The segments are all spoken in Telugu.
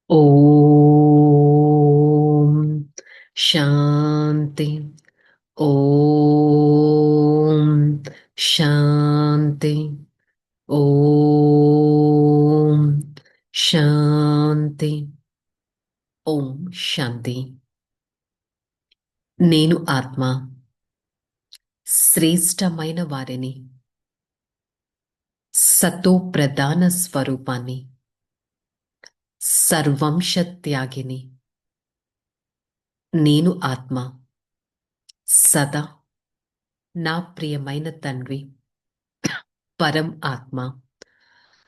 ఓం శాంతి. ఓం శాంతి. ఓం శాంతి. ఓం శాంతి. నేను ఆత్మ శ్రేష్టమైన వారిని, సతో ప్రధాన స్వరూపాన్ని, సర్వంశ త్యాగిని. నేను ఆత్మ సదా నా ప్రియమైన తండ్రి పరం ఆత్మ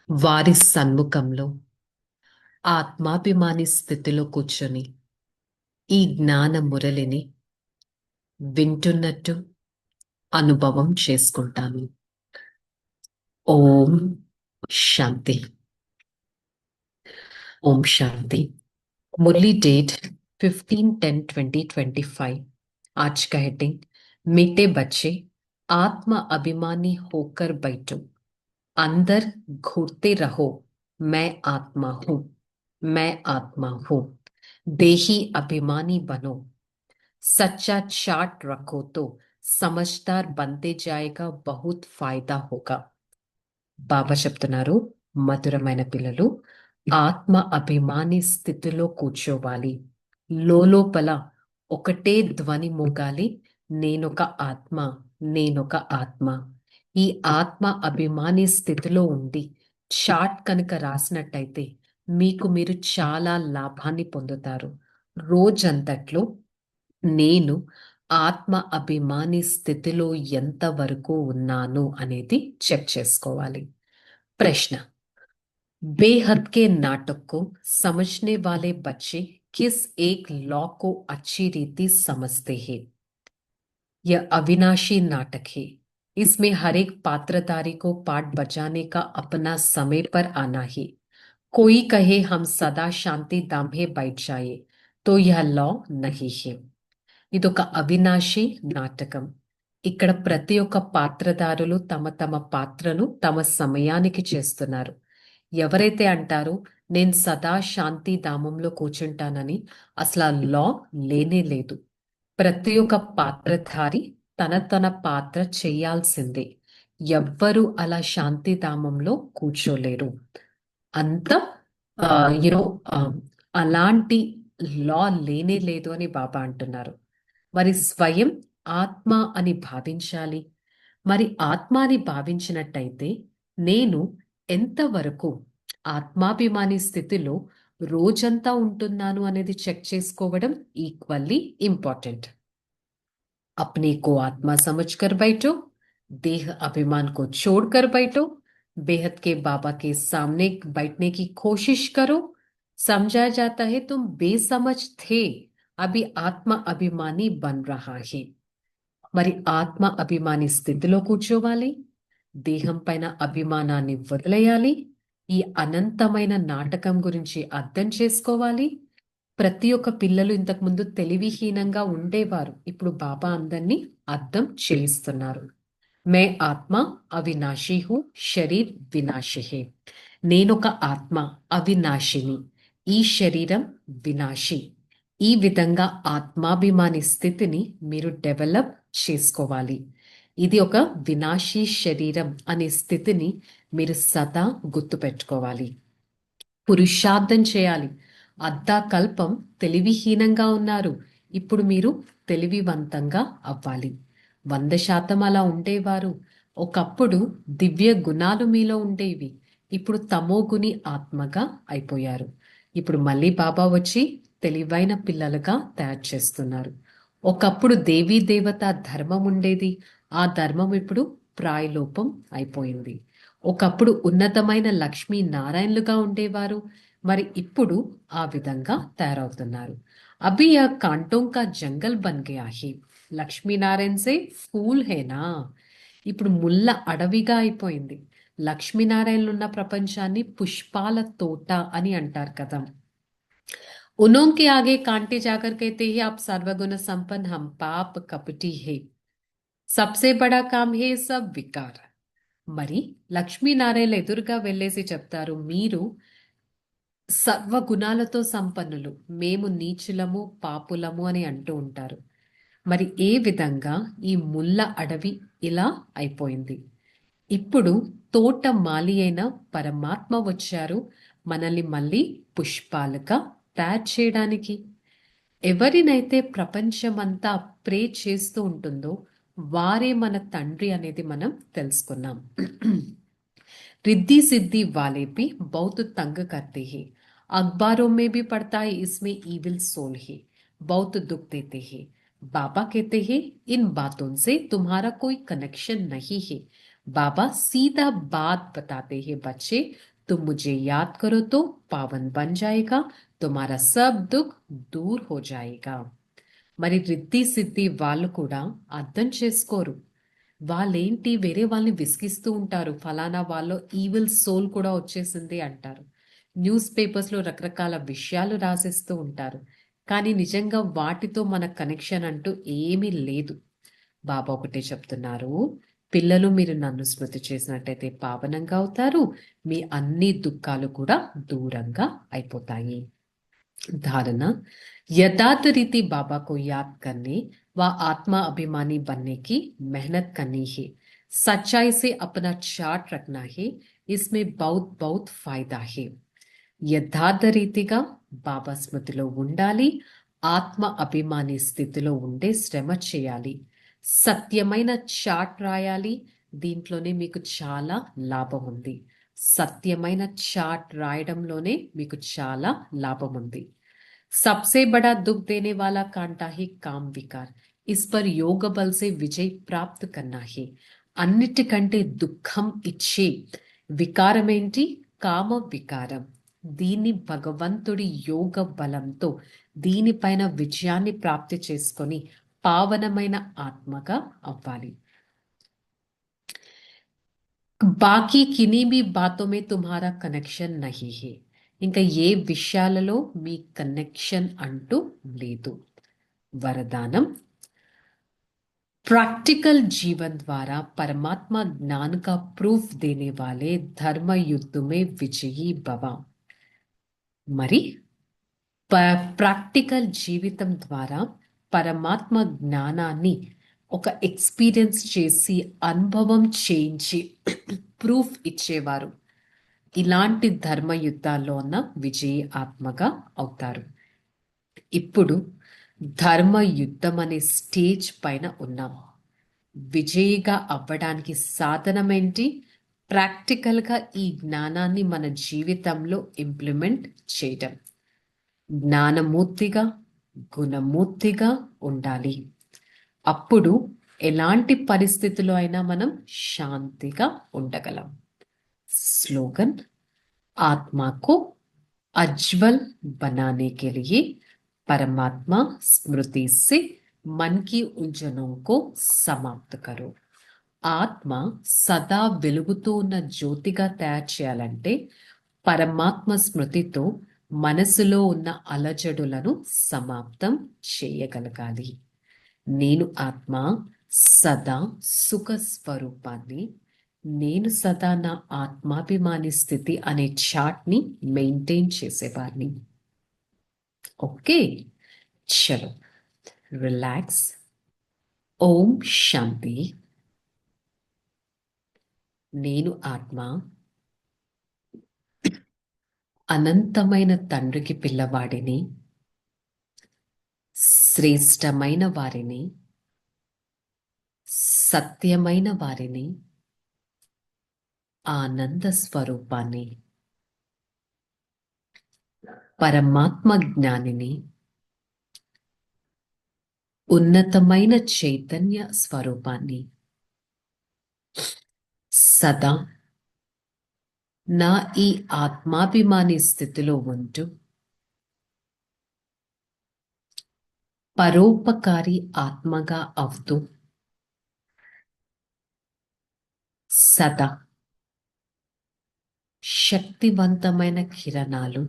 వారి సన్ముఖంలో ఆత్మాభిమాని స్థితిలో కూర్చొని ఈ జ్ఞాన మురళిని వింటున్నట్టు అనుభవం చేసుకుంటాను. ఓం శాంతి. ఓం శాంతి. मुरली डेट 15/10/2025। आज का हेडिंग मीठे बच्चे आत्म अभिमानी होकर बैठो, अंदर घूरते रहो, मैं आत्मा हूं, मैं आत्मा हूं। देही अभिमानी बनो, सच्चा चार्ट रखो तो समझदार बनते जाएगा, बहुत फायदा होगा। బాబా చెప్తున్నారు, మధురమైన పిల్లలు ఆత్మ అభిమాని స్థితిలో కూర్చోవాలి. లోపల ఒకటే ధ్వని మోగాలి, నేనొక ఆత్మ, నేనొక ఆత్మ. ఈ ఆత్మ అభిమాని స్థితిలో ఉండి చార్ట్ కనుక రాసినట్టయితే మీకు మీరు చాలా లాభాన్ని పొందుతారు. రోజంతట్లో నేను ఆత్మ అభిమాని స్థితిలో ఎంతవరకు ఉన్నాను అనేది చెక్ చేసుకోవాలి. प्रश्न, बेहद के नाटक को समझने वाले बच्चे किस एक लॉ को अच्छी रीति समझते हैं? यह अविनाशी नाटक है। इसमें हर एक पात्रधारी को पाठ बजाने का अपना समय पर आना है। कोई कहे हम सदा शांति धाम में बैठ जाए तो यह लॉ नहीं है। ఇదొక అవినాశి నాటకం. ఇక్కడ ప్రతి ఒక్క పాత్రధారులు తమ తమ పాత్రను తమ సమయానికి చేస్తున్నారు. ఎవరైతే అంటారో నేను సదా శాంతి ధామంలో కూర్చుంటానని, అసలు ఆ లా లేనే లేదు. ప్రతి ఒక్క పాత్రధారి తన తన పాత్ర చేయాల్సిందే. ఎవ్వరూ అలా శాంతి ధామంలో కూర్చోలేరు. అంత యునో అలాంటి లా లేనే లేదు అని బాబా అంటున్నారు. మరి స్వయం ఆత్మ అని భావించాలి. మరి ఆత్మ అని భావించినట్టయితే నేను ఎంతవరకు ఆత్మాభిమాని స్థితిలో రోజంతా ఉంటున్నాను అనేది చెక్ చేసుకోవడం ఈక్వల్లీ ఇంపార్టెంట్. अपने को आत्मा समझकर बैठो, देह अभिमान को छोड़कर बैठो, बेहद के बाबा के सामने बैठने की कोशिश करो। समझा जाता है तुम बेसमझ थे, अभी आत्मा अभिमानी बन रहा है। మరి ఆత్మ అభిమాని స్థితిలో కూర్చోవాలి. దేహం పైన అభిమానాన్ని వదిలేయాలి. ఈ అనంతమైన నాటకం గురించి అర్థం చేసుకోవాలి. ప్రతి ఒక్క పిల్లలు ఇంతకు ముందు తెలివిహీనంగా ఉండేవారు. ఇప్పుడు బాబా అందరినీ అర్థం చేయిస్తున్నారు. మే ఆత్మ అవినాశి హూ, శరీర్ వినాశి హే. నేనొక ఆత్మ అవినాశిని, ఈ శరీరం వినాశి. ఈ విధంగా ఆత్మాభిమాని స్థితిని మీరు డెవలప్ చేసుకోవాలి. ఇది ఒక వినాశీ శరీరం అనే స్థితిని మీరు సదా గుర్తుపెట్టుకోవాలి. పురుషార్థం చేయాలి. అర్ధాకల్పం తెలివిహీనంగా ఉన్నారు, ఇప్పుడు మీరు తెలివివంతంగా అవ్వాలి. 100% అలా ఉండేవారు. ఒకప్పుడు దివ్య గుణాలు మీలో ఉండేవి, ఇప్పుడు తమోగుని ఆత్మగా అయిపోయారు. ఇప్పుడు మళ్ళీ బాబా వచ్చి తెలివైన పిల్లలుగా తయారు చేస్తున్నారు. ఒకప్పుడు దేవీ దేవత ధర్మం ఉండేది, ఆ ధర్మం ఇప్పుడు ప్రాయలోపం అయిపోయింది. ఒకప్పుడు ఉన్నతమైన లక్ష్మీ నారాయణులుగా ఉండేవారు, మరి ఇప్పుడు ఆ విధంగా తయారవుతున్నారు. అభి ఆ కాంటోం కా జంగల్ బన్ గయా హై, లక్ష్మీనారాయణ సే ఫూల్ హేనా. ఇప్పుడు ముళ్ళ అడవిగా అయిపోయింది. లక్ష్మీనారాయణలు ఉన్న ప్రపంచాన్ని పుష్పాల తోట అని అంటారు కదా. उन्हों के आगे कांटे जाकर कहते हैं आप सर्वगुण संपन्न, हम पाप कपटी है, सबसे बड़ा काम है सब विकार. మరి లక్ష్మీనారాయణ ఎదురుగా వెళ్ళేసి చెప్తారు, మీరు సర్వగుణాలతో సంపన్నులు, మేము నీచులము పాపులము అని అంటూ ఉంటారు. మరి ఏ విధంగా ఈ ముళ్ళ అడవి ఇలా అయిపోయింది? ఇప్పుడు తోట మాలి అయిన పరమాత్మ వచ్చారు మనల్ని మళ్ళీ పుష్పాలుగా తయారు చేయడానికి. ఎవరినైతే ప్రపంచమంతా ప్రే చేస్తూ ఉంటుందో వారే మన తండ్రి అనేది మనం తెలుసుకున్నాం. रिद्धि सिद्धि वाले भी बहुत तंग करते हैं। अखबारों में भी पढ़ता है इसमें ईविल सोल है, बहुत दुख देते हैं। बाबा कहते हैं इन बातों से तुम्हारा कोई कनेक्शन नहीं है। बाबा सीधा बात बताते हैं, बच्चे तुम मुझे याद करो तो पावन बन जाएगा, तुम्हारा सब दुख दूर हो जाएगा। మరి రిద్ధి సిద్ధి వాళ్ళు కూడా అర్థం చేసుకోరు. వాళ్ళేంటి వేరే వాళ్ళని విసిగిస్తూ ఉంటారు. ఫలానా వాళ్ళు ఈవిల్ సోల్ కూడా వచ్చేసింది అంటారు. న్యూస్ పేపర్స్లో రకరకాల విషయాలు రాసేస్తూ ఉంటారు. కానీ నిజంగా వాటితో మన కనెక్షన్ అంటూ ఏమీ లేదు. బాబా ఒకటే చెప్తున్నారు, పిల్లలు మీరు నన్ను స్మృతి చేసినట్టయితే పావనంగా అవుతారు, మీ అన్ని దుఃఖాలు కూడా దూరంగా అయిపోతాయి. धारणा, यथार्थ रीति बाबा को याद करने व आत्मा अभिमानी बनने की मेहनत करनी है। सच्चाई से अपना चार्ट रखना है, इसमें बहुत बहुत फायदा है। యథార్థ రీతిగా బాబా స్మృతిలో ఉండాలి, ఆత్మ అభిమాని స్థితిలో ఉండే శ్రమ చేయాలి, సత్యమైన చాట్ రాయాలి. దీంట్లోనే మీకు చాలా లాభం ఉంది. సత్యమైన చాట్ రాయడంలోనే మీకు చాలా లాభం ఉంది. सबसे बड़ा दुख देने वाला कांटा है काम विकार, इस पर योग बल से विजय प्राप्त करना है। అన్నిటికంటే దుఃఖం ఇచ్చే వికారం ఏంటి? కామ వికారం. దీన్ని భగవంతుడి యోగ బలంతో దీనిపైన విజయాన్ని ప్రాప్తి చేసుకొని పావనమైన ఆత్మగా అవ్వాలి. బాకీ కినీ भी बातों में तुम्हारा कनेक्शन नहीं है. ఇంకా ఏ విషయాలలో మీ కనెక్షన్ అంటూ లేదు. वरदानम, प्रैक्टिकल जीवन द्वारा परमात्मा ज्ञान का प्रूफ देने वाले धर्म युद्ध में विजयी भव. మరి ప్రాక్టికల్ జీవితం ద్వారా పరమాత్మ జ్ఞానాన్ని ఒక ఎక్స్పీరియన్స్ చేసి అనుభవం చేయించి ప్రూఫ్ ఇచ్చేవారు ఇలాంటి ధర్మ యుద్ధాల్లో ఉన్న విజయీ ఆత్మగా అవుతారు. ఇప్పుడు ధర్మ యుద్ధం అనే స్టేజ్ పైన ఉన్నాం. విజయిగా అవ్వడానికి సాధనం ఏంటి? ప్రాక్టికల్గా ఈ జ్ఞానాన్ని మన జీవితంలో ఇంప్లిమెంట్ చేయడం. జ్ఞానమూర్తిగా గుణమూర్తిగా ఉండాలి. అప్పుడు ఎలాంటి పరిస్థితుల్లో అయినా మనం శాంతిగా ఉండగలం. స్లోగన్, आत्मा को अज्वल बनाने के लिए परमात्मा स्मृति से मन की उलझनों को समाप्त करो. ఆత్మ సదా వెలుగుతూ ఉన్న జ్యోతిగా తయారు చేయాలంటే పరమాత్మ స్మృతితో మనసులో ఉన్న అలజడులను సమాప్తం చేయగలగాలి. నేను ఆత్మ సదా సుఖ స్వరూపాన్ని, నేను సదా నా ఆత్మాభిమాని స్థితి అనే చార్ట్ని మెయింటైన్ చేసేవాడిని. ఓకే, చలో రిలాక్స్. ఓం శాంతి. నేను ఆత్మ అనంతమైన తండ్రికి పిల్లవాడిని, శ్రేష్టమైన వారిని, సత్యమైన వారిని, ఆనంద స్వరూపాన్ని, పరమాత్మ జ్ఞానిని, ఉన్నతమైన చైతన్య స్వరూపాన్ని సదా నా ఈ ఆత్మాభిమాని స్థితిలో ఉంటూ పరోపకారి ఆత్మగా అవుతూ సదా శక్తివంతమైన కిరణాలు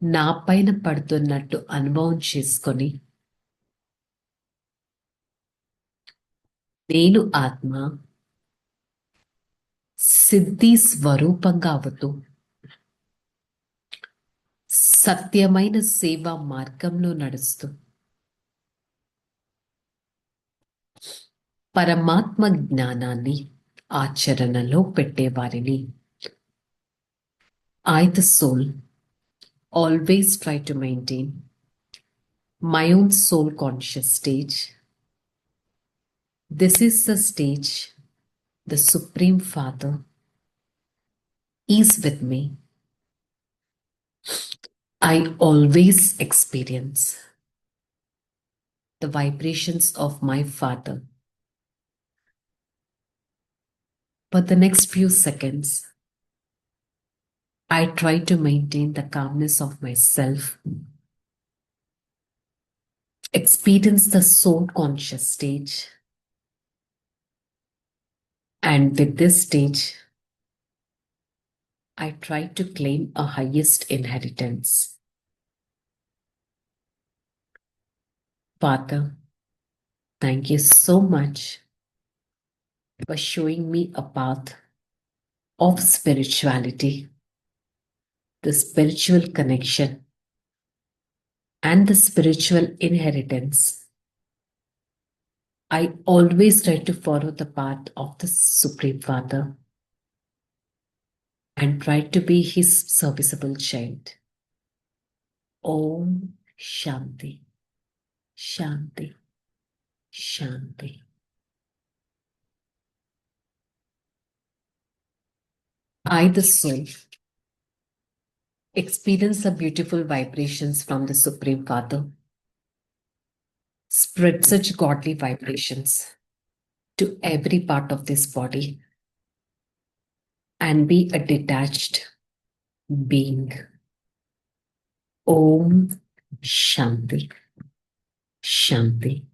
నా పైన పడుతున్నట్టు అనుభవం చేసుకొని నేను ఆత్మ సిద్ధి స్వరూపంగా అవుతూ సత్యమైన సేవా మార్గంలో నడుస్తూ పరమాత్మ జ్ఞానాన్ని ఆచరణలో పెట్టేవారిని. I, the soul, always try to maintain my own soul conscious stage. This is the stage the Supreme Father is with me. I always experience the vibrations of my Father. For the next few seconds, I try to maintain the calmness of myself, experience the soul conscious stage, and with this stage, I try to claim a highest inheritance. Father, thank you so much for showing me a path of spirituality, the spiritual connection, and the spiritual inheritance. I always try to follow the path of the Supreme Father and try to be his serviceable child. Om Shanti, Shanti, Shanti. I, the soul, experience the beautiful vibrations from the Supreme Father. Spread such godly vibrations to every part of this body and be a detached being. Om Shanti, Shanti,